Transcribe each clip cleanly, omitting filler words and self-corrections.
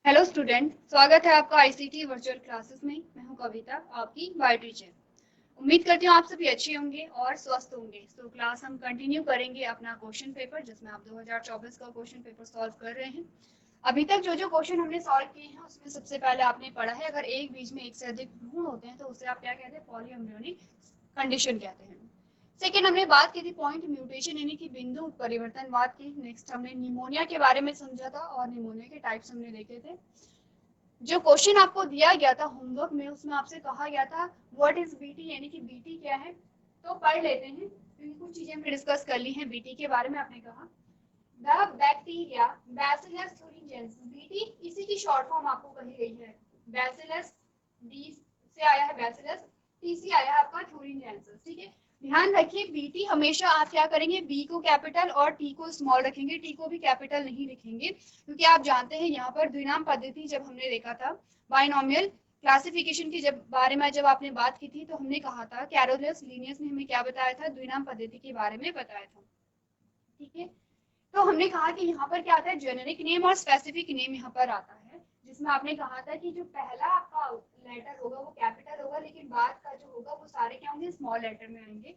Hello student, स्वागत है आपका आईसीटी वर्चुअल क्लासेस में। मैं हूं कविता, आपकी बायो टीचर। उम्मीद करती हूँ आप सभी अच्छे होंगे और स्वस्थ होंगे। तो क्लास हम कंटिन्यू करेंगे अपना क्वेश्चन पेपर, जिसमें आप 2024 का क्वेश्चन पेपर सॉल्व कर रहे हैं। अभी तक जो जो क्वेश्चन हमने सॉल्व किए हैं उसमें सबसे पहले आपने पढ़ा है, अगर एक बीज में एक से अधिक भ्रूण होते हैं तो उसे आप क्या कहते हैं? पॉलीएम्ब्रियोनिक कंडीशन कहते हैं। सेकेंड हमने बात की थी पॉइंट म्यूटेशन यानी कि बिंदु परिवर्तनवाद की। नेक्स्ट हमने निमोनिया के बारे में समझा था और निमोनिया के टाइप्स हमने देखे थे। जो क्वेश्चन आपको दिया गया था होमवर्क में, उसमें आपसे कहा गया था व्हाट इज बीटी यानी कि बीटी क्या है। तो पढ़ लेते हैं, क्योंकि कुछ चीजें हमने डिस्कस कर ली हैं बीटी के बारे में। आपने कहा the bacteria bacillus thuringiensis, BT इसी की शॉर्ट फॉर्म आपको कही गई है। बैसिलस, डी से आया है बैसिलस, टी से आया है आपका thuringiensis। ठीक है, ध्यान रखिए बीटी हमेशा आप क्या करेंगे? बी को कैपिटल और टी को स्मॉल रखेंगे, टी को भी कैपिटल नहीं लिखेंगे, क्योंकि आप जानते हैं यहाँ पर द्विनाम पद्धति जब हमने देखा था बाइनोमियल क्लासिफिकेशन की बारे में जब आपने बात की थी, तो हमने कहा था कैरोलस लिनियस ने हमें क्या बताया था? द्विनाम पद्धति के बारे में बताया था। ठीक है, तो हमने कहा कि यहाँ पर क्या आता है? जेनेरिक नेम और स्पेसिफिक नेम यहाँ पर आता है, जिसमें आपने कहा था कि जो पहला आपका लेटर होगा वो कैपिटल होगा, लेकिन बाद का जो होगा वो सारे क्या होंगे? स्मॉल लेटर में आएंगे।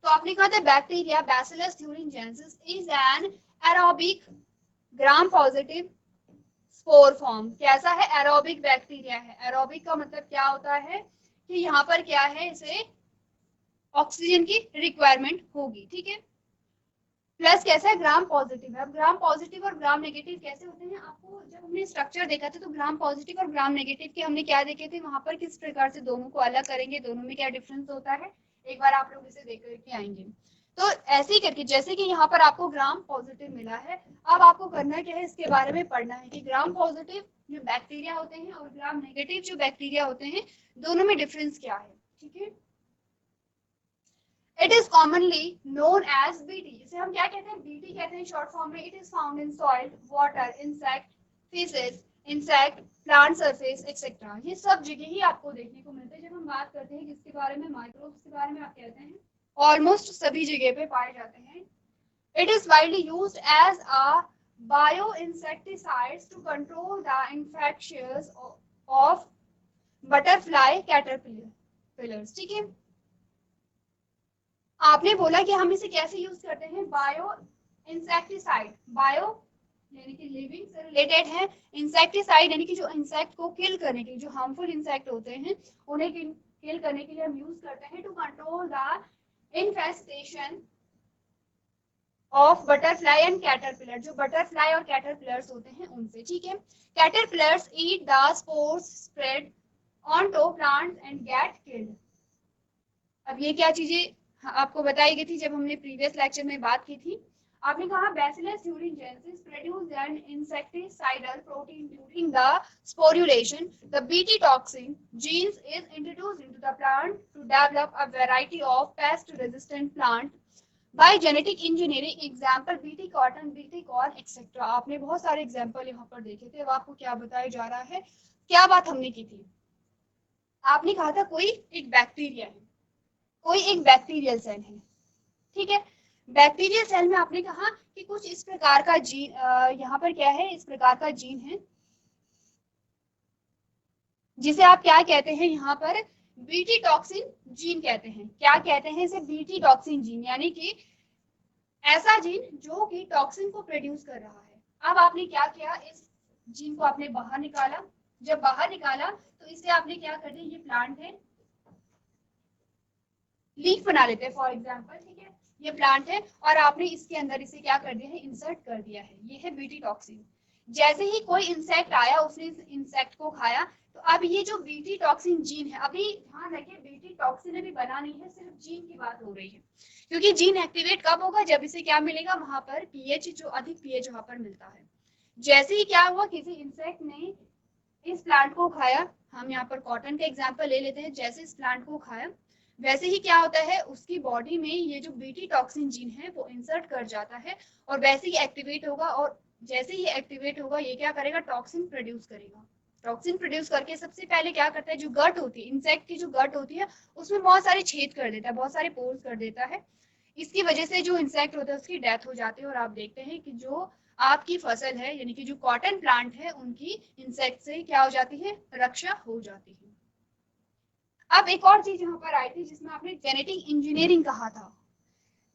तो आपने कहा था bacteria bacillus thuringiensis is an aerobic gram positive spore form. कैसा है? एरोबिक बैक्टीरिया है। एरोबिक का मतलब क्या होता है कि यहाँ पर क्या है, इसे ऑक्सीजन की रिक्वायरमेंट होगी। ठीक है, प्लस कैसा है? ग्राम पॉजिटिव है। अब ग्राम पॉजिटिव और ग्राम नेगेटिव कैसे होते हैं? आपको जब हमने स्ट्रक्चर देखा था तो ग्राम पॉजिटिव और ग्राम नेगेटिव के हमने क्या देखे थे? वहां पर किस प्रकार से दोनों को अलग करेंगे, दोनों में क्या डिफरेंस होता है, एक बार आप लोग इसे देख करके आएंगे। तो ऐसे ही करके, जैसे कि यहाँ पर आपको ग्राम पॉजिटिव मिला है, अब आपको करना क्या है? इसके बारे में पढ़ना है कि ग्राम पॉजिटिव जो बैक्टीरिया होते हैं और ग्राम नेगेटिव जो बैक्टीरिया होते हैं, दोनों में डिफरेंस क्या है। ठीक है, It is commonly known as BT. इसे हम क्या कहते हैं? BT कहते हैं शॉर्ट फॉर्म में। It is found in soil, water, insect, feces, insect, plant surface, etc. ये सब जगह ही आपको देखने को मिलते हैं। जब हम बात करते हैं किसके बारे में? माइक्रोब्स के बारे में आप कहते हैं, ऑलमोस्ट सभी जगह पे पाए जाते हैं। It is widely used as a bioinsecticide to control the infections of butterfly caterpillars. ठीक है, आपने बोला कि हम इसे कैसे यूज करते हैं? बायो इंसेक्टिसाइड, बायो यानी कि लिविंग से रिलेटेड है, इंसेक्टिसाइड यानी कि जो इंसेक्ट को किल करने के लिए, जो हार्मफुल इंसेक्ट होते हैं उन्हें किल करने के लिए हम यूज करते हैं to control the infestation of butterfly and caterpillar, जो बटरफ्लाई और कैटरपिलर्स होते हैं उनसे। ठीक है, caterpillars eat the spores spread on to plants and get killed. अब ये क्या चीजें आपको बताई गई थी जब हमने प्रीवियस लेक्चर में बात की थी? आपने कहा bacillus thuringiensis produce an insecticidal protein during the sporulation. The BT toxin genes is introduced into the plant to develop a variety of pest-resistant plant by genetic engineering. Example BT cotton, BT corn, etc. आपने बहुत सारे example यहाँ पर देखे थे। अब आपको क्या बताया जा रहा है? क्या बात हमने की थी? आपने कहा था कोई एक बैक्टीरिया है, कोई एक बैक्टीरियल सेल है। ठीक है, बैक्टीरियल सेल में आपने कहा कि कुछ इस प्रकार का जीन, यहाँ पर क्या है? इस प्रकार का जीन है जिसे आप क्या कहते हैं? यहाँ पर बीटी टॉक्सिन जीन कहते हैं। क्या कहते हैं इसे? बीटी टॉक्सिन जीन, यानी कि ऐसा जीन जो कि टॉक्सिन को प्रोड्यूस कर रहा है। अब आपने क्या किया? इस जीन को आपने बाहर निकाला। जब बाहर निकाला तो इसे आपने क्या कर दिया? ये प्लांट है, लीफ बना लेते हैं फॉर एग्जांपल। ठीक है, ये प्लांट है और आपने इसके अंदर इसे क्या कर दिया है? इंसर्ट कर दिया है। ये है बीटी टॉक्सिन। जैसे ही कोई इंसेक्ट आया, उसने इस इंसेक्ट को खाया, तो अब ये जो बीटी टॉक्सिन जीन है, अभी ध्यान रखिए बीटी टॉक्सिन अभी बना नहीं है, सिर्फ जीन की बात हो रही है, क्योंकि जीन एक्टिवेट कब होगा? जब इसे क्या मिलेगा? वहां पर पीएच, जो अधिक पीएच वहां पर मिलता है। जैसे ही क्या हुआ? किसी इंसेक्ट ने इस प्लांट को खाया, हम यहाँ पर कॉटन का एग्जाम्पल ले लेते हैं। जैसे इस प्लांट को खाया, वैसे ही क्या होता है? उसकी बॉडी में ये जो बीटी टॉक्सिन जीन है वो इंसर्ट कर जाता है और वैसे ही एक्टिवेट होगा। और जैसे ही एक्टिवेट होगा, ये क्या करेगा? टॉक्सिन प्रोड्यूस करेगा। टॉक्सिन प्रोड्यूस करके सबसे पहले क्या करता है? जो गट होती है, इंसेक्ट की जो गट होती है, उसमें बहुत सारे छेद कर देता है, बहुत सारे पोर्स कर देता है। इसकी वजह से जो इंसेक्ट होता है उसकी डेथ हो जाती है और आप देखते हैं कि जो आपकी फसल है यानी कि जो कॉटन प्लांट है उनकी इंसेक्ट से क्या हो जाती है, रक्षा हो जाती है। अब एक और चीज यहाँ पर आई थी जिसमें आपने जेनेटिक इंजीनियरिंग कहा था।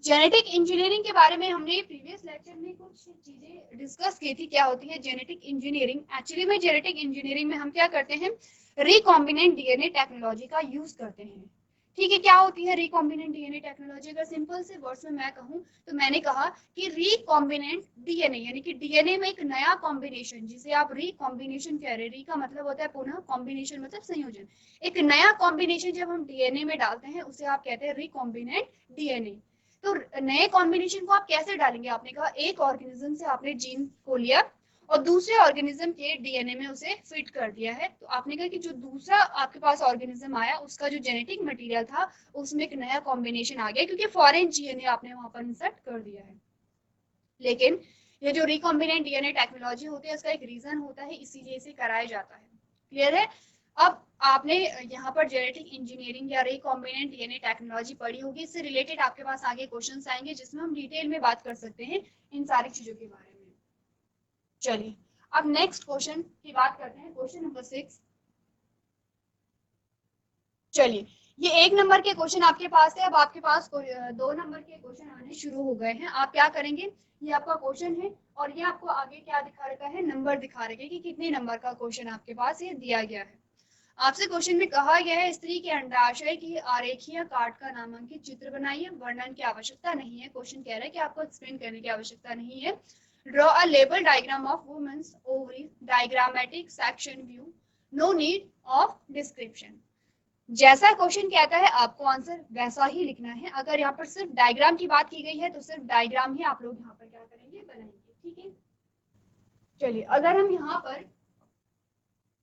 जेनेटिक इंजीनियरिंग के बारे में हमने प्रीवियस लेक्चर में कुछ चीजें डिस्कस की थी, क्या होती है जेनेटिक इंजीनियरिंग। एक्चुअली में जेनेटिक इंजीनियरिंग में हम क्या करते हैं, रिकॉम्बिनेंट डीएनए टेक्नोलॉजी का यूज करते हैं। ठीक है, क्या होती है रिकॉम्बिनेंट डीएनए टेक्नोलॉजी? अगर सिंपल से वर्ड्स में मैं कहूँ तो मैंने कहा कि रिकॉम्बिनेंट डीएनए यानी कि डीएनए में एक नया कॉम्बिनेशन, जिसे आप रिकॉम्बिनेशन कह रहे हैं। री का मतलब होता है पुनः, कॉम्बिनेशन मतलब संयोजन। एक नया कॉम्बिनेशन जब हम डीएनए में डालते हैं उसे आप कहते हैं रिकॉम्बिनेंट डीएनए। तो नए कॉम्बिनेशन को आप कैसे डालेंगे? आपने कहा एक ऑर्गेनिज्म से आपने जीन को लिया और दूसरे ऑर्गेनिज्म के डीएनए में उसे फिट कर दिया है। तो आपने कहा कि जो दूसरा आपके पास ऑर्गेनिज्म आया उसका जो जेनेटिक मटेरियल था उसमें एक नया कॉम्बिनेशन आ गया, क्योंकि फॉरेन डीएनए आपने वहां पर इंसर्ट कर दिया है। लेकिन ये जो रिकॉम्बिनेंट डीएनए टेक्नोलॉजी होती है इसका एक रीजन होता है, इसीलिए इसे कराया जाता है। क्लियर है? अब आपने यहाँ पर जेनेटिक इंजीनियरिंग या रिकॉम्बिनेंट डीएनए टेक्नोलॉजी पढ़ी होगी, इससे रिलेटेड आपके पास आगे क्वेश्चंस आएंगे जिसमें हम डिटेल में बात कर सकते हैं इन सारी चीजों के बारे में। चलिए अब नेक्स्ट क्वेश्चन की बात करते हैं, क्वेश्चन नंबर 6। चलिए ये 1 नंबर के क्वेश्चन आपके पास है, अब आपके पास 2 नंबर के क्वेश्चन आने शुरू हो गए हैं। आप क्या करेंगे, ये आपका क्वेश्चन है और ये आपको आगे क्या दिखा रखा है, नंबर दिखा रखा है कि कितने नंबर का क्वेश्चन आपके पास ये दिया गया है। आपसे क्वेश्चन में कहा गया है स्त्री के अंडाशय की आरेखीय काट का नामांकित चित्र बनाइए, वर्णन की आवश्यकता नहीं है। क्वेश्चन कह रहा है कि आपको एक्सप्लेन करने की आवश्यकता नहीं है। Draw a label diagram of women's ovary, diagrammatic section view, no need of description. जैसा क्वेश्चन कहता है आपको आंसर वैसा ही लिखना है। अगर यहाँ पर सिर्फ डायग्राम की बात की गई है तो सिर्फ डायग्राम ही आप लोग यहाँ पर क्या करेंगे, बनाएंगे। ठीक है, चलिए अगर हम यहाँ पर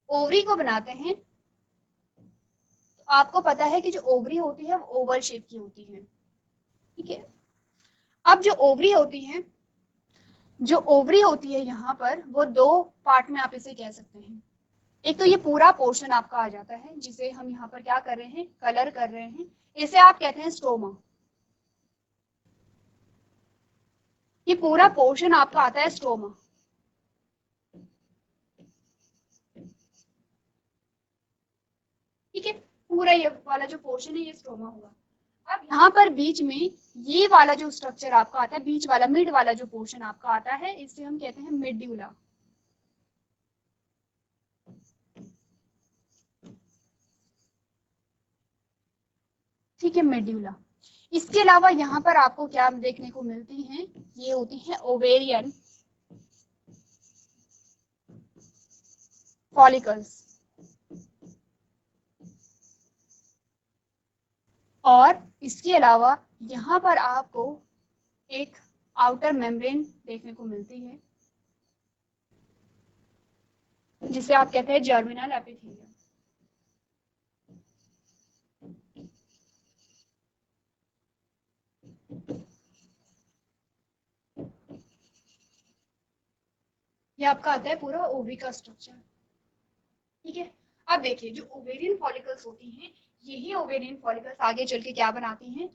ओवरी को बनाते हैं तो आपको पता है कि जो ओवरी होती है वो ओवल शेप की होती है। ठीक है, अब जो ओवरी होती है यहाँ पर वो 2 पार्ट में आप इसे कह सकते हैं। एक तो ये पूरा पोर्शन आपका आ जाता है जिसे हम यहाँ पर क्या कर रहे हैं, कलर कर रहे हैं, इसे आप कहते हैं स्टोमा। ये पूरा पोर्शन आपका आता है स्टोमा। ठीक है, पूरा ये वाला जो पोर्शन है ये स्टोमा हुआ। अब यहाँ पर बीच में ये वाला जो स्ट्रक्चर आपका आता है, बीच वाला मिड वाला जो पोर्शन आपका आता है, इसे हम कहते हैं मेड्यूला। ठीक है, मेड्यूला। इसके अलावा यहाँ पर आपको क्या देखने को मिलती हैं, ये होती हैं ओवेरियन फॉलिकल्स, और इसके अलावा यहाँ पर आपको एक आउटर मेम्ब्रेन देखने को मिलती है जिसे आप कहते हैं जर्मिनल एपिथेलियम। ये आपका आता है पूरा ओवरी का स्ट्रक्चर। ठीक है, अब देखिए जो ओवेरियन फॉलिकल्स होती हैं, यही ओवेरियन फॉलिकल्स आगे चल के क्या बनाती हैं,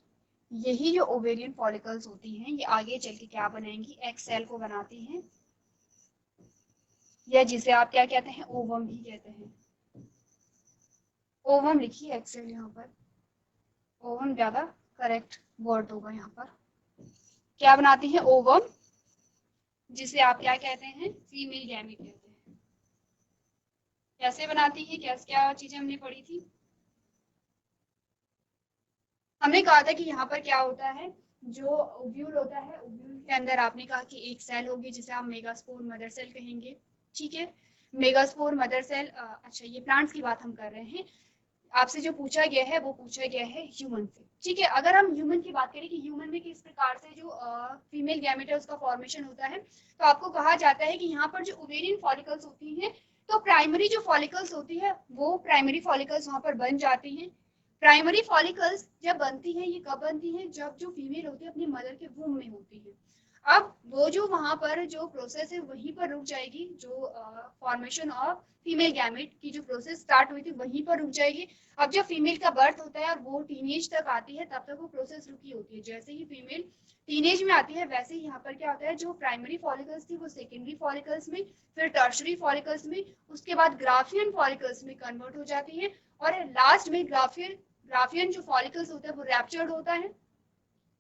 यही जो ओवेरियन फॉलिकल्स होती हैं ये आगे चल के क्या बनाएंगी, एग सेल को बनाती हैं, या जिसे आप क्या कहते हैं, ओवम भी कहते हैं। ओवम लिखिए, एग सेल यहाँ पर, ओवम ज्यादा करेक्ट वर्ड होगा यहाँ पर। क्या बनाती है, ओवम, जिसे आप क्या कहते हैं, फीमेल गैमेट कहते हैं। कैसे बनाती है, क्या चीजें हमने पढ़ी थी, हमने कहा था कि यहाँ पर क्या होता है, जो ओव्यूल होता है, ओव्यूल के अंदर आपने कहा कि एक सेल होगी जिसे आप मेगास्पोर मदर सेल कहेंगे। ठीक है, मेगास्पोर मदर सेल। अच्छा, ये प्लांट्स की बात हम कर रहे हैं, आपसे जो पूछा गया है वो पूछा गया है ह्यूमन से। ठीक है, अगर हम ह्यूमन की बात करें कि ह्यूमन में किस प्रकार से जो फीमेल गैमेट है उसका फॉर्मेशन होता है, तो आपको कहा जाता है कि यहाँ पर जो ओवेरियन फॉलिकल्स होती हैं, तो प्राइमरी जो फॉलिकल्स होती है वो प्राइमरी फॉलिकल्स वहां पर बन जाती हैं। प्राइमरी फॉलिकल्स जब बनती हैं, ये कब बनती हैं, जब जो फीमेल होती है अपनी मदर के वूम में होती है। अब वो जो वहां पर जो प्रोसेस है वहीं पर रुक जाएगी, जो फॉर्मेशन ऑफ फीमेल गैमेट की जो प्रोसेस स्टार्ट हुई थी वहीं पर रुक जाएगी। अब जब फीमेल का बर्थ होता है और वो टीनेज तक आती है तब तक वो प्रोसेस रुकी होती है। जैसे ही फीमेल टीनेज में आती है वैसे ही यहाँ पर क्या होता है, जो प्राइमरी फॉलिकल्स थी वो सेकेंडरी फॉलिकल्स में, फिर टर्शरी फॉलिकल्स में, उसके बाद ग्राफियन फॉलिकल्स में कन्वर्ट हो जाती है और लास्ट में ग्राफियन जो फॉलिकल्स होता है वो रैप्चर्ड होता है,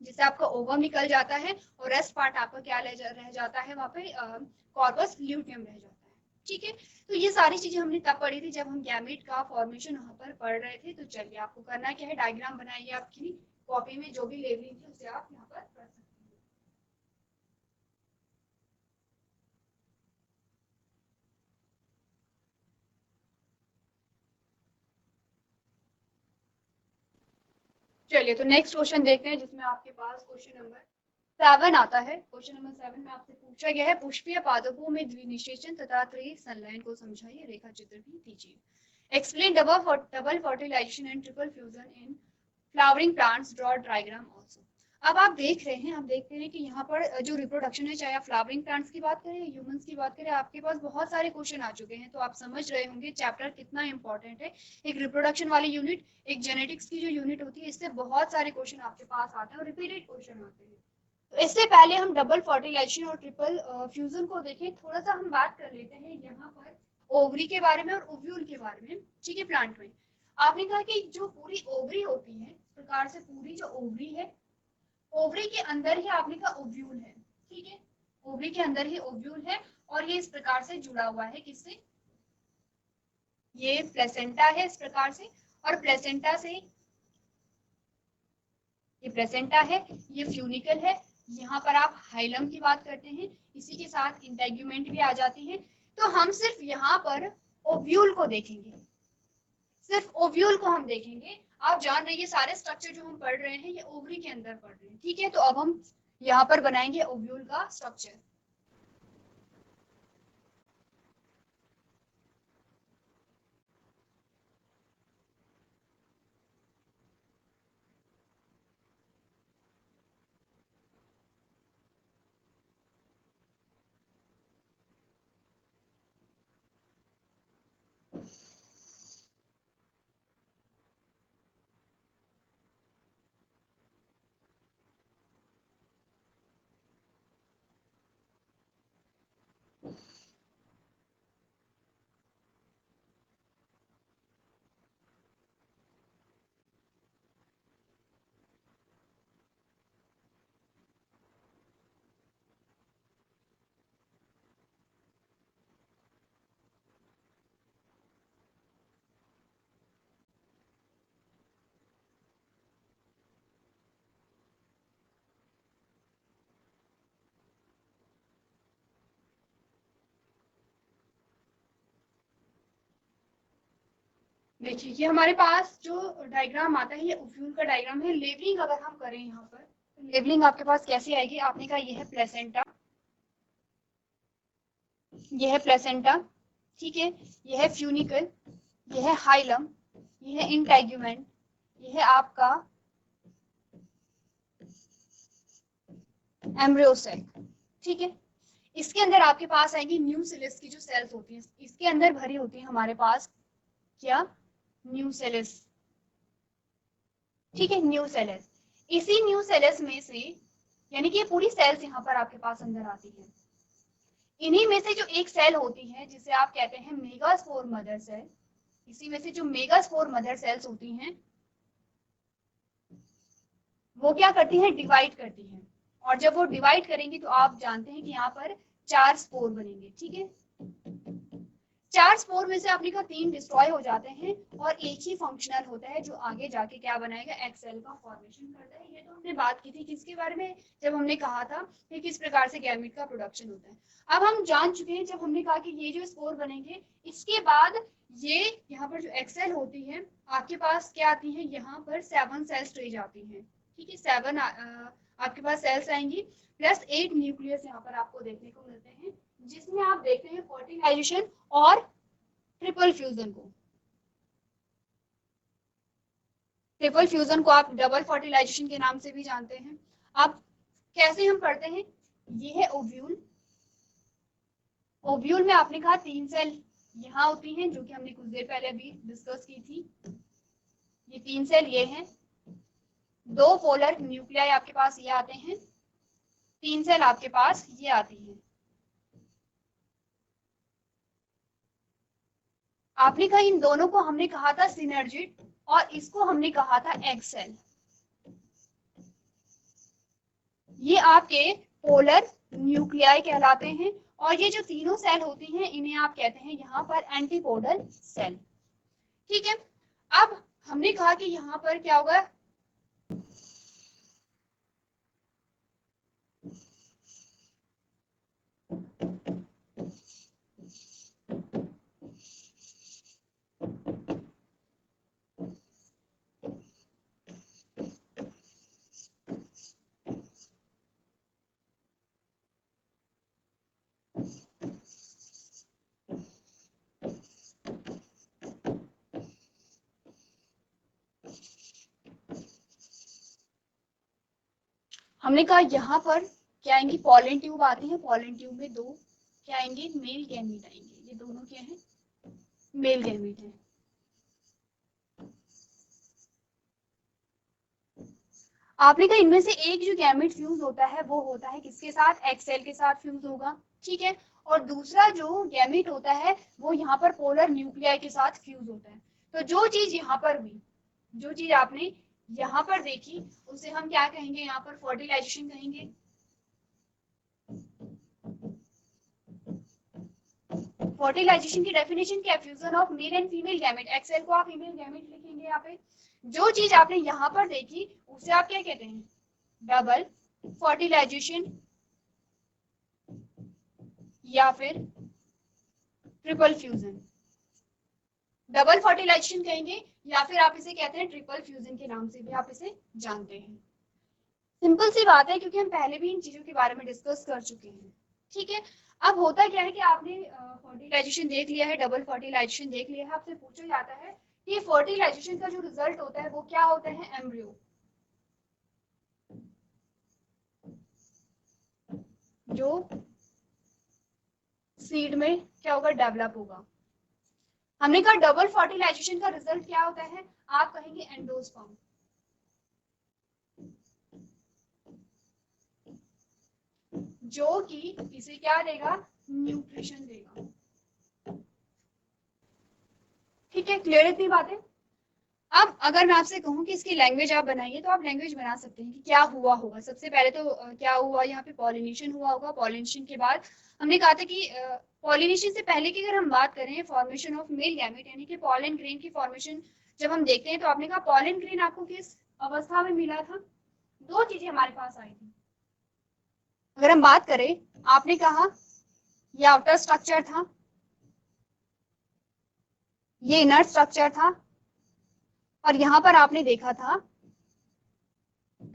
जिससे आपका ओवम निकल जाता है और रेस्ट पार्ट आपका क्या रह जाता है, वहां पे कॉर्पस ल्यूटियम रह जाता है। ठीक है, तो ये सारी चीजें हमने तब पढ़ी थी जब हम गैमेट का फॉर्मेशन वहां पर पढ़ रहे थे। तो चलिए आपको करना क्या है, डायग्राम बनाइए, आपकी कॉपी में जो भी लेबलिंग थी उसे आप यहाँ पर कर सकते हैं। चलिए तो नेक्स्ट क्वेश्चन देखते हैं, जिसमें आपके पास क्वेश्चन नंबर 7 आता है। क्वेश्चन नंबर 7 में आपसे पूछा गया है, पुष्पीय पादपों में द्विनिषेचन तथा त्रिसंलयन को समझाइए, रेखा चित्र भी दीजिए। Explain double fertilization and triple fusion in flowering plants, draw diagram also. अब आप देख रहे हैं, हम देखते हैं कि यहाँ पर जो रिप्रोडक्शन है, चाहे आप फ्लावरिंग प्लांट्स की बात करें, ह्यूमंस की बात करें, आपके पास बहुत सारे क्वेश्चन आ चुके हैं। तो आप समझ रहे होंगे चैप्टर कितना इंपॉर्टेंट है। एक रिप्रोडक्शन वाली यूनिट, एक जेनेटिक्स की जो यूनिट होती है, इससे बहुत सारे क्वेश्चन आपके पास आते हैं और रिपीटेड क्वेश्चन आते हैं। तो इससे पहले हम डबल फर्टिलाइजेशन और ट्रिपल फ्यूजन को देखें, थोड़ा सा हम बात कर लेते हैं यहाँ पर ओवरी के बारे में और ओव्यूल के बारे में। ठीक है, प्लांट में आपने कहा कि जो पूरी ओवरी होती है, इस प्रकार से पूरी जो ओवरी है, ओवरी के अंदर ही आपने कहा ओव्यूल है। ठीक है, ओवरी के अंदर ही ओव्यूल है और ये इस प्रकार से जुड़ा हुआ है, किससे, ये प्लेसेंटा है इस प्रकार से, और प्लेसेंटा से ये प्लेसेंटा है, ये फ्यूनिकल है, यहाँ पर आप हाइलम की बात करते हैं, इसी के साथ इंटेग्यूमेंट भी आ जाती है। तो हम सिर्फ यहाँ पर ओव्यूल को देखेंगे, सिर्फ ओव्यूल को हम देखेंगे। आप जान रहे हैं ये सारे स्ट्रक्चर जो हम पढ़ रहे हैं ये ओवरी के अंदर पढ़ रहे हैं। ठीक है, तो अब हम यहाँ पर बनाएंगे ओव्यूल का स्ट्रक्चर। देखिए ये हमारे पास जो डायग्राम आता है ये ओव्यूल का डायग्राम है। लेबलिंग अगर हम करें यहाँ पर, तो लेबलिंग आपके पास कैसी आएगी, आपने कहा ये है प्लेसेंटा, ये है प्लेसेंटा, ठीक है, ये है फ्यूनिकल, ये है हाइलम, ये है इंटेग्यूमेंट, ये है आपका एम्ब्रियोसेक। ठीक है, इसके अंदर आपके पास आएगी न्यूसेलिस की जो सेल्स होती हैं, इसके अंदर भरी होती है हमारे पास क्या, न्यूसेलिस। ठीक है, न्यूसेलिस, इसी न्यूसेलिस में से, यानी कि ये पूरी सेल्स यहाँ पर आपके पास अंदर आती है। इन्हीं में से जो एक सेल होती है जिसे आप कहते हैं मेगास्पोर मदर सेल, इसी में से जो मेगास्पोर मदर सेल्स होती हैं वो क्या करती हैं, डिवाइड करती हैं। और जब वो डिवाइड करेंगी तो आप जानते हैं कि यहाँ पर 4 स्पोर बनेंगे। ठीक है, 4 स्पोर में से आपने कहा 3 डिस्ट्रॉय हो जाते हैं और एक ही फंक्शनल होता है जो आगे जाके क्या बनाएगा, एक्सेल का फॉर्मेशन करता है। ये तो हमने बात की थी किसके बारे में, जब हमने कहा था कि किस प्रकार से गैमेट का प्रोडक्शन होता है। अब हम जान चुके हैं, जब हमने कहा कि ये जो स्पोर बनेंगे, इसके बाद ये यहाँ पर जो एक्सेल होती है आपके पास क्या आती है, यहाँ पर 7 सेल स्टेज आती है। ठीक है, 7 आपके पास सेल्स आएंगी प्लस 8 न्यूक्लियस यहाँ पर आपको देखने को मिलते हैं, जिसमें आप देखते हैं फर्टिलाइजेशन और ट्रिपल फ्यूजन को। ट्रिपल फ्यूजन को आप डबल फर्टिलाइजेशन के नाम से भी जानते हैं। अब कैसे हम करते हैं, ये है ओव्यूल। ओव्यूल में आपने कहा 3 सेल यहाँ होती हैं, जो कि हमने कुछ देर पहले अभी डिस्कस की थी। ये 3 सेल ये हैं, 2 पोलर न्यूक्लियाई आपके पास ये आते हैं, 3 सेल आपके पास ये आती हैं। आपने कहा इन दोनों को हमने कहा था सिनर्जिड और इसको हमने कहा था एग सेल। ये आपके पोलर न्यूक्लियाई कहलाते हैं और ये जो तीनों सेल होती हैं इन्हें आप कहते हैं यहाँ पर एंटीपोडल सेल। ठीक है, अब हमने कहा कि यहाँ पर क्या होगा, हमने कहा यहाँ पर क्या आएंगी, पॉलन ट्यूब आती है। पॉलन ट्यूब में 2 क्या आएंगे, मेल गैमीट आएंगे। ये दोनों क्या है, मेल गैमीट है। आपने कहा इनमें से एक जो गैमेट फ्यूज होता है वो होता है किसके साथ, एग सेल के साथ फ्यूज होगा। ठीक है, और दूसरा जो गैमेट होता है वो यहाँ पर पोलर न्यूक्लियाई के साथ फ्यूज होता है। तो जो चीज यहाँ पर हुई, जो चीज आपने यहाँ पर देखी, उसे हम क्या कहेंगे, यहाँ पर फर्टिलाइजेशन कहेंगे। फर्टिलाइजेशन की डेफिनेशन क्या है, fusion of male and female gamete. Egg cell को आप फीमेल गैमेट लिखेंगे यहाँ पे। जो चीज आपने यहाँ पर देखी उसे आप क्या कहते हैं, डबल फर्टिलाइजेशन या फिर ट्रिपल फ्यूजन। डबल फर्टिलाइजेशन कहेंगे या फिर आप इसे कहते हैं ट्रिपल फ्यूजन के नाम से भी आप इसे जानते हैं। सिंपल सी बात है क्योंकि हम पहले भी इन चीजों के बारे में डिस्कस कर चुके हैं। ठीक है, अब होता क्या है कि आपने फर्टिलाइजेशन देख लिया है, डबल फर्टिलाइजेशन देख लिया है, आपसे पूछा जाता है कि फर्टिलाइजेशन का जो रिजल्ट होता है वो क्या होता है, एम्ब्रियो, जो सीड में क्या होगा, डेवलप होगा। हमने कहा डबल फर्टिलाइजेशन का रिजल्ट क्या होता है, आप कहेंगे एंडोस्पर्म, जो कि इसे क्या देगा, न्यूट्रिशन देगा। ठीक है, क्लियर इतनी बातें। अब अगर मैं आपसे कहूं कि इसकी लैंग्वेज आप बनाइए तो आप लैंग्वेज बना सकते हैं कि क्या हुआ होगा। सबसे पहले तो क्या हुआ, यहाँ पे पॉलिनेशन हुआ होगा। पॉलिनेशन के बाद हमने कहा था कि पॉलिनेशन से पहले की अगर हम बात करें, फॉर्मेशन ऑफ मेल गैमेट यानी कि पॉलन ग्रेन की फॉर्मेशन जब हम देखते हैं तो आपने कहा पॉलन ग्रेन आपको किस अवस्था में मिला था, 2 चीजें हमारे पास आई थी। अगर हम बात करें, आपने कहा ये आउटर स्ट्रक्चर था, ये इनर स्ट्रक्चर था, और यहां पर आपने देखा था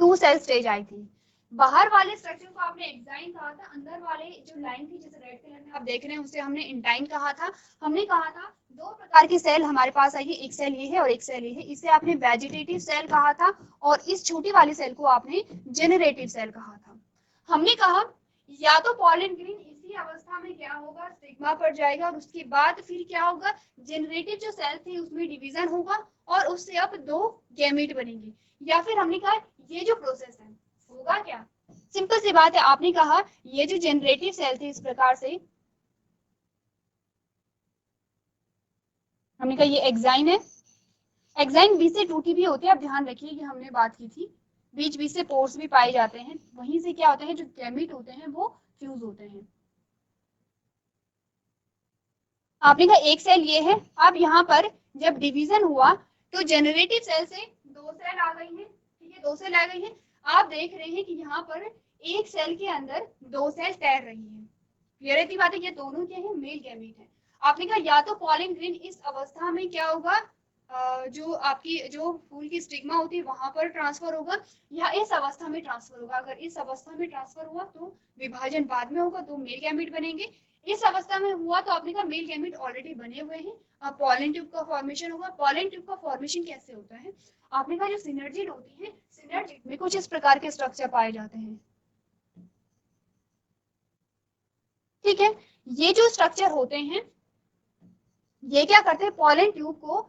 2 सेल स्टेज आई थी। बाहर वाले स्ट्रक्चर को आपने एक्साइन कहा था, अंदर वाले जो लाइन थी जैसे रेड कलर में आप देख रहे हैं उसे हमने इंटाइन कहा था। हमने कहा था 2 प्रकार की सेल हमारे पास आई है, एक सेल ये है और एक सेल ये है। इसे आपने वेजिटेटिव सेल कहा था और इस छोटी वाली सेल को आपने जेनरेटिव सेल कहा था। हमने कहा या तो पॉलन ग्रेन इसी अवस्था में क्या होगा, स्टिग्मा पर जाएगा और उसके बाद फिर क्या होगा, जेनरेटिव जो सेल थी उसमें डिवीजन होगा और उससे अब 2 गैमेट बनेंगे। या फिर हमने कहा ये जो प्रोसेस है होगा क्या, सिंपल सी बात है, आपने कहा ये जो जेनरेटिव सेल थी इस प्रकार से, हमने कहा ये एक्साइन है। एक्साइन बीच से टूटी भी होती है, आप ध्यान रखिए कि हमने बात की थी बीच बीच से पोर्स भी पाए जाते हैं, वहीं से क्या होते हैं, जो गैमेट होते हैं वो फ्यूज होते हैं। आपने कहा एक सेल ये है। अब यहाँ पर जब डिवीजन हुआ तो जेनरेटिव सेल से 2 सेल आ गई है। ठीक है, 2 सेल आ गई है। आप देख रहे हैं कि यहाँ पर एक सेल के अंदर 2 सेल तैर रही है। क्लियर है बात है, ये दोनों क्या है, मेल गैमेट है। आपने कहा या तो पॉलन ग्रेन इस अवस्था में क्या होगा, जो आपकी जो फूल की स्टिग्मा होती है वहां पर ट्रांसफर होगा, या इस अवस्था में ट्रांसफर होगा। अगर इस अवस्था में ट्रांसफर हुआ तो विभाजन बाद में होगा, 2 मेल गैमेट बनेंगे। इस अवस्था में हुआ तो आपने कहा मेल गैमेट ऑलरेडी बने हुए हैं, अब पॉलन ट्यूब का फॉर्मेशन होगा। पॉलन ट्यूब का फॉर्मेशन कैसे होता है, आपने कहा जो सिनर्जिड होती है, सिनर्जिड में कुछ इस प्रकार के स्ट्रक्चर पाए जाते हैं। ठीक है, ये जो स्ट्रक्चर होते हैं ये क्या करते हैं, पॉलन ट्यूब को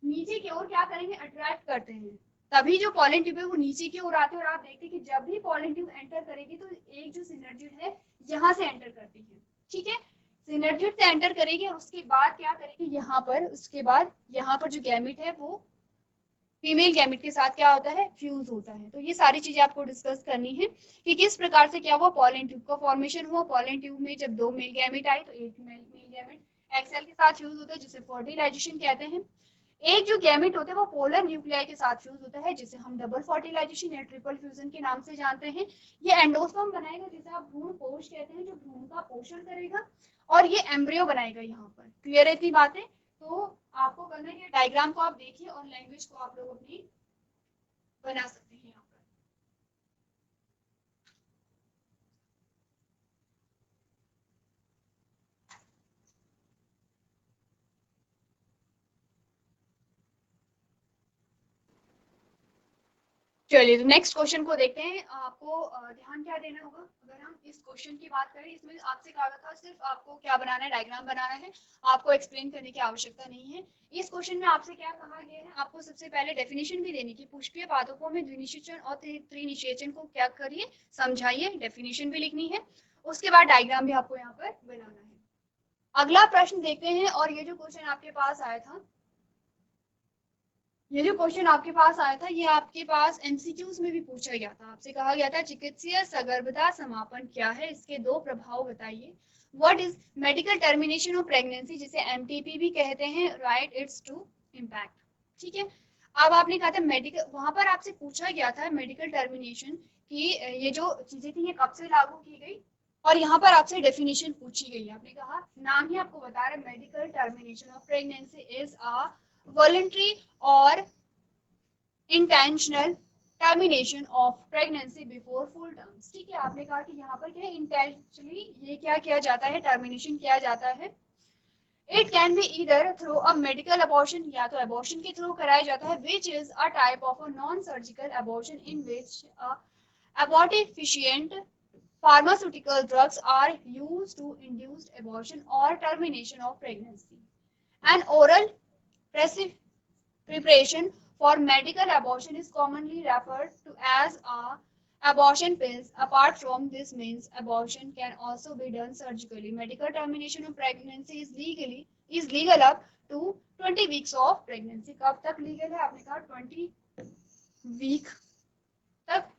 नीचे की ओर क्या करेंगे, अट्रैक्ट करते हैं। तभी जो पॉलन ट्यूब है वो नीचे की ओर आते हैं और आप देखते हैं कि जब भी पॉलन ट्यूब एंटर करेगी तो एक जो सिनर्जिड है यहाँ से एंटर करती है। ठीक है, सिनर्जिड से एंटर करेगी और उसके बाद क्या करेगी यहाँ पर, उसके बाद यहाँ पर जो गैमेट है वो फीमेल गैमेट के साथ क्या होता है, फ्यूज होता है। तो ये सारी चीजें आपको डिस्कस करनी है कि किस प्रकार से क्या हुआ, पॉलन ट्यूब का फॉर्मेशन हुआ। पॉलन ट्यूब में जब 2 मेल गैमेट आए तो एक मेल गैमेट एक्सेल के साथ फ्यूज होता है जिसे फर्टिलाइजेशन कहते हैं। एक जो गैमेट होता है वो पोलर न्यूक्लियाई के साथ फ्यूज होता है जिसे हम डबल फर्टिलाइजेशन या ट्रिपल फ्यूजन के नाम से जानते हैं। ये एंडोस्पर्म बनाएगा जिसे आप भ्रूण कोश कहते हैं, जो भ्रूण का पोषण करेगा, और ये एम्ब्रियो बनाएगा। यहाँ पर क्लियर है इतनी बातें? तो आपको करना है, डायग्राम को आप देखिए और लैंग्वेज को आप लोग अपनी बना सकते हैं यहाँ पर। चलिए, तो नेक्स्ट क्वेश्चन को देखते हैं। आपको ध्यान क्या देना होगा, अगर हम इस क्वेश्चन की बात करें, इसमें आपसे कहा था सिर्फ आपको क्या बनाना है, डायग्राम बनाना है, आपको एक्सप्लेन करने की आवश्यकता नहीं है। इस क्वेश्चन में आपसे क्या कहा गया है, आपको सबसे पहले डेफिनेशन भी देने की, पुष्पीय पादपों में द्विनिषेचन और त्रिनिषेचन को क्या करिए, समझाइए, डेफिनेशन भी लिखनी है। उसके बाद डायग्राम भी आपको यहाँ पर बनाना है। अगला प्रश्न देखते हैं, और ये जो क्वेश्चन आपके पास आया था, ये जो क्वेश्चन आपके पास आया था, ये आपके पास एमसीक्यूज में भी पूछा गया था। आपसे कहा गया था चिकित्सीय सगर्भता समापन क्या है, इसके 2 प्रभाव बताइए। What is medical termination of pregnancy, जिसे एमटीपी भी कहते हैं, राइट इट्स टू इम्पैक्ट। ठीक है, अब आपने कहा था मेडिकल, वहां पर आपसे पूछा गया था मेडिकल टर्मिनेशन की ये जो चीजें थी ये कब से लागू की गई, और यहाँ पर आपसे डेफिनेशन पूछी गई है। आपने कहा, नाम ही आपको बता रहा है, medical termination of pregnancy is a voluntary or intentional termination of pregnancy before full terms। ठीक है, आपने कहा कि यहाँ पर क्या है, intentionally ये क्या किया जाता है, termination किया जाता है। It can be either through a medical abortion, या तो abortion के थ्रू कराया जाता है, which is a type of a non-surgical abortion in which a abortifacient pharmaceutical drugs are used to induce abortion or termination of pregnancy. An oral preparation for medical abortion is commonly referred to as a abortion pills. Apart from this means, abortion can also be done surgically. Medical termination of pregnancy is legal up to 20 weeks of pregnancy. कब तक legal है, आपने कहा 20 week तक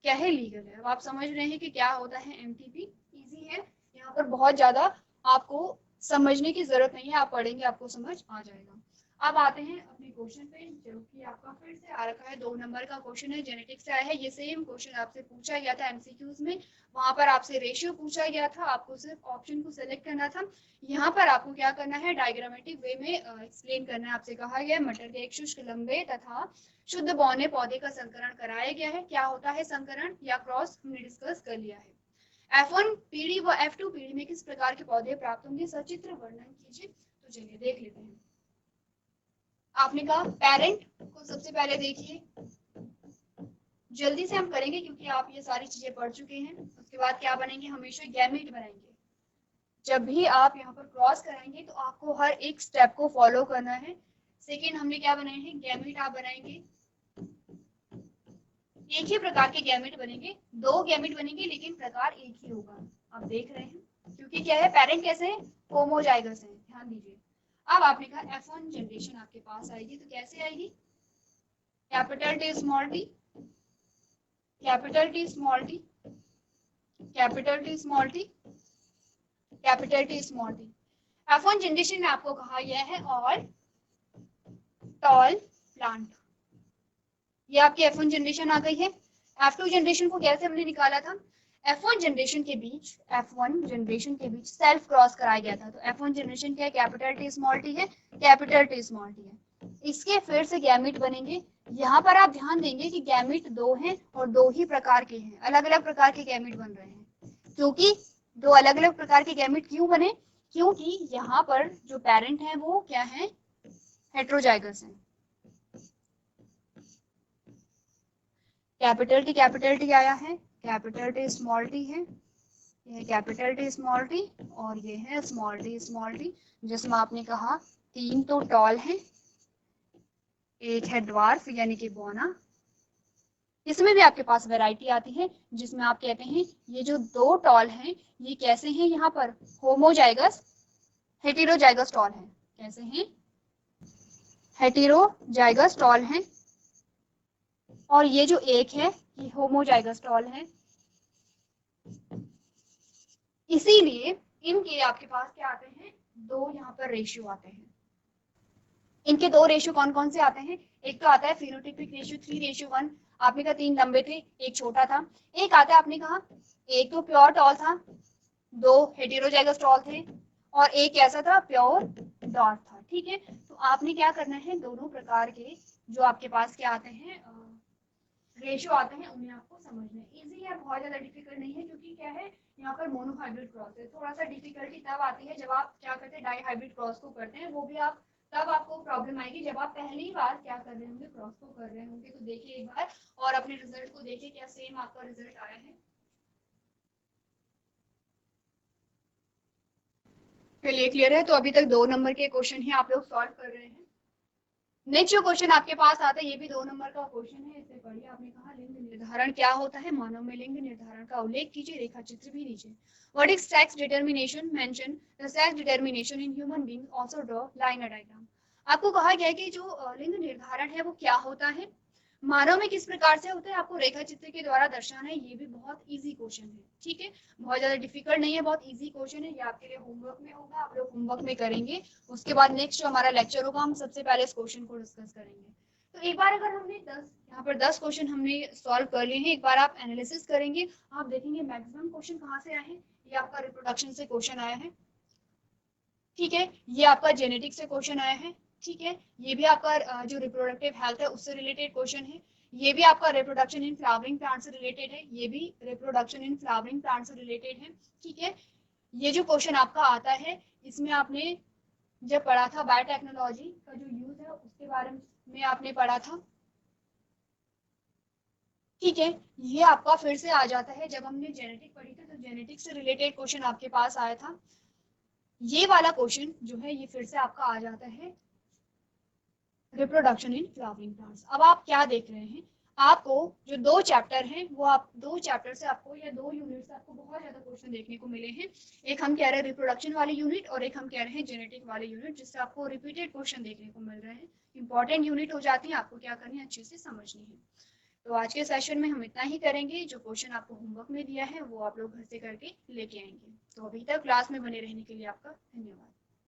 क्या है, legal है। अब आप समझ रहे हैं कि क्या होता है एमटीपी। इजी है, यहाँ पर बहुत ज्यादा आपको समझने की जरूरत नहीं है, आप पढ़ेंगे आपको समझ आ जाएगा। अब आते हैं अपने क्वेश्चन पे, जो कि आपका फिर से आ रखा है 2 नंबर का क्वेश्चन है, जेनेटिक्स से आया है। ये सेम क्वेश्चन आपसे पूछा गया था एमसीक्यूज में, वहां पर आपसे रेशियो पूछा गया था, आपको सिर्फ ऑप्शन को सिलेक्ट करना था। यहाँ पर आपको क्या करना है, डायग्रामेटिक वे में एक्सप्लेन करना है। आपसे कहा गया मटर के एक शुष्क लंबे तथा शुद्ध बौने पौधे का संकरण कराया गया है। क्या होता है संकरण या क्रॉस, हमने डिस्कस कर लिया है। F1 पीढ़ी व F2 पीढ़ी में किस प्रकार के पौधे प्राप्त होंगे, सचित्र वर्णन कीजिए। तो चलिए देख लेते हैं। आपने कहा पेरेंट को सबसे पहले देखिए, जल्दी से हम करेंगे क्योंकि आप ये सारी चीजें पढ़ चुके हैं। उसके बाद क्या बनेंगे, हमेशा गैमेट बनाएंगे। जब भी आप यहाँ पर क्रॉस कराएंगे तो आपको हर एक स्टेप को फॉलो करना है। सेकेंड हमने क्या बनाए हैं, गैमेट आप बनाएंगे, एक ही प्रकार के गैमेट बनेंगे, 2 गैमेट बनेंगे लेकिन प्रकार एक ही होगा। आप देख रहे हैं, क्योंकि क्या है, पेरेंट कैसे है, होमोजाइगस है, ध्यान दीजिए। अब आपने कहा F1 जनरेशन आपके पास आएगी, तो कैसे आएगी, capital T small T, capital T small T, capital T small T, capital T small T. F1 generation में आपको कहा गया है ऑल टॉल प्लांट, ये आपकी F1 जनरेशन आ गई है। F2 जनरेशन को कैसे हमने निकाला था, F1 जनरेशन के बीच सेल्फ क्रॉस कराया गया था। तो F1 जनरेशन क्या है, कैपिटल टी स्मॉल टी है, कैपिटल टी स्मॉल टी है। इसके फिर से गैमेट बनेंगे। यहाँ पर आप ध्यान देंगे कि गैमेट 2 हैं और 2 ही प्रकार के हैं, अलग अलग प्रकार के गैमेट बन रहे हैं। क्योंकि 2 अलग अलग प्रकार के गैमेट क्यों बने, क्योंकि यहाँ पर जो पेरेंट है वो क्या है, हेट्रोजाइगस है। कैपिटल टी आया है, कैपिटल टी स्मॉल टी है, ये है कैपिटल टी स्मॉल टी और ये है स्मॉल टी, जिसमें आपने कहा 3 तो टॉल हैं, एक है ड्वार्फ यानी कि बोना। इसमें भी आपके पास वैरायटी आती है जिसमें आप कहते हैं ये जो 2 टॉल हैं ये कैसे हैं, यहाँ पर होमोजाइगस हेटेरोजाइगस टॉल हैं। कैसे हैं? हेटेरोजाइगस टॉल हैं। और ये जो एक है ये होमोजाइगस टॉल है। इसीलिए इनके आपके पास क्या आते हैं, 2 यहाँ पर रेशियो आते हैं। इनके 2 रेशियो कौन कौन से आते हैं? एक तो आता है फिनोटाइपिक रेशियो 3:1, आपने कहा 3 लंबे थे एक छोटा था। एक आता है आपने कहा एक तो प्योर टॉल था, 2 हेटेरोजाइगस टॉल थे और एक कैसा था, प्योर डॉट था। ठीक है, तो आपने क्या करना है, दोनों प्रकार के जो आपके पास क्या आते हैं रेशियो आते हैं उन्हें आपको समझना है। इजी है, बहुत ज्यादा डिफिकल्ट नहीं है, क्योंकि क्या है यहाँ पर मोनोहाइब्रिड क्रॉस है। थोड़ा सा डिफिकल्टी तब आती है जब आप क्या करते हैं डाईहाइब्रिड क्रॉस को करते हैं, वो भी आप तब आपको प्रॉब्लम आएगी जब आप पहली बार क्या कर रहे होंगे, क्रॉस को कर रहे होंगे। तो देखिए एक बार और अपने रिजल्ट को देखिए क्या सेम आपका रिजल्ट आया है। चलिए क्लियर है, तो अभी तक 2 नंबर के क्वेश्चन ही आप लोग सॉल्व कर रहे हैं। नेक्स्ट जो क्वेश्चन आपके पास आता है ये भी 2 नंबर का क्वेश्चन है, इसे पढ़िए। आपने कहा लिंग निर्धारण क्या होता है, मानव में लिंग निर्धारण का उल्लेख कीजिए, रेखा चित्र भी लीजिए। What is sex determination, mention the sex determination in human being, also draw line diagram. आपको कहा गया है कि जो लिंग निर्धारण है वो क्या होता है, मानव में किस प्रकार से होता है, आपको रेखा चित्र के द्वारा दर्शाना है। ये भी बहुत इजी क्वेश्चन है, ठीक है, बहुत ज्यादा डिफिकल्ट नहीं है, बहुत इजी क्वेश्चन है। ये आपके लिए होमवर्क में होगा, आप लोग होमवर्क में करेंगे। उसके बाद नेक्स्ट जो हमारा लेक्चर होगा हम सबसे पहले इस क्वेश्चन को डिस्कस करेंगे। तो एक बार अगर हमने 10 यहाँ पर 10 क्वेश्चन हमने सॉल्व कर लिए हैं, एक बार आप एनालिसिस करेंगे, आप देखेंगे मैक्सिमम क्वेश्चन कहाँ से आए हैं। ये आपका रिप्रोडक्शन से क्वेश्चन आया है, ठीक है, ये आपका जेनेटिक्स से क्वेश्चन आया है, ठीक है, ये भी आपका जो रिप्रोडक्टिव हेल्थ है उससे रिलेटेड क्वेश्चन है, ये भी आपका रिप्रोडक्शन इन फ्लावरिंग प्लांट से रिलेटेड है, ये भी रिप्रोडक्शन इन फ्लावरिंग प्लांट से रिलेटेड है, ठीक है। ये जो क्वेश्चन आपका आता है इसमें आपने जब पढ़ा था बायोटेक्नोलॉजी का जो यूज है उसके बारे में आपने पढ़ा था, ठीक है। ये आपका फिर से आ जाता है जब हमने जेनेटिक पढ़ी थी, तो जेनेटिक्स से रिलेटेड क्वेश्चन आपके पास आया था। ये वाला क्वेश्चन जो है ये फिर से आपका आ जाता है रिप्रोडक्शन इन फ्लावरिंग प्लांट्स। अब आप क्या देख रहे हैं, आपको जो 2 चैप्टर हैं वो आप 2 चैप्टर से आपको या 2 यूनिट से आपको बहुत ज्यादा क्वेश्चन देखने को मिले हैं। एक हम कह रहे हैं रिप्रोडक्शन वाले यूनिट और एक हम कह रहे हैं जेनेटिक वाले यूनिट, जिससे आपको रिपीटेड क्वेश्चन देखने को मिल रहे हैं। इंपॉर्टेंट यूनिट हो जाती है, आपको क्या करनी है, अच्छे से समझनी है। तो आज के सेशन में हम इतना ही करेंगे, जो क्वेश्चन आपको होमवर्क में दिया है वो आप लोग घर से करके लेके आएंगे। तो अभी तक क्लास में बने रहने के लिए आपका धन्यवाद।